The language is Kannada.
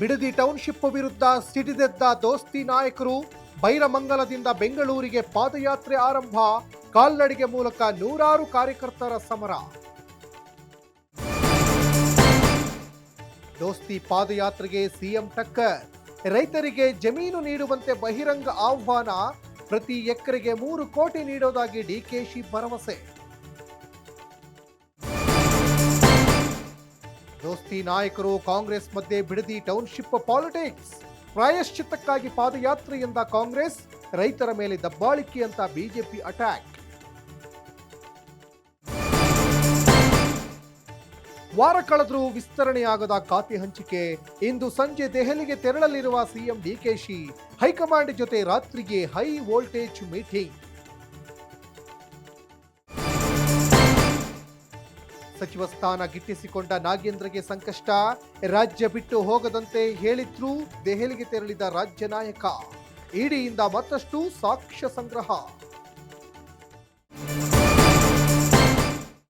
ಬಿಡದಿ ಟೌನ್ಶಿಪ್ ವಿರುದ್ಧ ಸಿಡಿದೆದ್ದ ದೋಸ್ತಿ ನಾಯಕರು. ಬೈರಮಂಗಲದಿಂದ ಬೆಂಗಳೂರಿಗೆ ಪಾದಯಾತ್ರೆ ಆರಂಭ. ಕಾಲ್ನಡಿಗೆ ಮೂಲಕ ನೂರಾರು ಕಾರ್ಯಕರ್ತರ ಸಮರ. ದೋಸ್ತಿ ಪಾದಯಾತ್ರೆಗೆ ಸಿಎಂ ಟಕ್ಕರ್. ರೈತರಿಗೆ ಜಮೀನು ನೀಡುವಂತೆ ಬಹಿರಂಗ ಆಹ್ವಾನ. ಪ್ರತಿ ಎಕರೆಗೆ 3 ಕೋಟಿ ನೀಡೋದಾಗಿ ಡಿಕೆಶಿ ಭರವಸೆ. ದೋಸ್ತಿ ನಾಯಕರು ಕಾಂಗ್ರೆಸ್ ಮಧ್ಯೆ ಬಿಡದಿ ಟೌನ್ಶಿಪ್ ಪಾಲಿಟಿಕ್ಸ್. ಪ್ರಾಯಶ್ಚಿತ್ತಕ್ಕಾಗಿ ಪಾದಯಾತ್ರೆಯಿಂದ ಕಾಂಗ್ರೆಸ್, ರೈತರ ಮೇಲೆ ದಬ್ಬಾಳಿಕೆ ಅಂತ ಬಿಜೆಪಿ ಅಟ್ಯಾಕ್. ವಾರ ಕಳೆದರೂ ವಿಸ್ತರಣೆಯಾಗದ ಖಾತೆ ಹಂಚಿಕೆ. ಇಂದು ಸಂಜೆ ದೆಹಲಿಗೆ ತೆರಳಲಿರುವ ಸಿಎಂ ಡಿಕೆಶಿ. ಹೈಕಮಾಂಡ್ ಜೊತೆ ರಾತ್ರಿಗೆ ಹೈ ವೋಲ್ಟೇಜ್ ಮೀಟಿಂಗ್. ಸಚಿವ ಸ್ಥಾನ ಗಿಟ್ಟಿಸಿಕೊಂಡ ನಾಗೇಂದ್ರಗೆ ಸಂಕಷ್ಟ. ರಾಜ್ಯ ಬಿಟ್ಟು ಹೋಗದಂತೆ ಹೇಳಿದ್ರು ದೆಹಲಿಗೆ ತೆರಳಿದ ರಾಜ್ಯ ನಾಯಕ. ಇಡಿಯಿಂದ ಮತ್ತಷ್ಟು ಸಾಕ್ಷ್ಯ ಸಂಗ್ರಹ.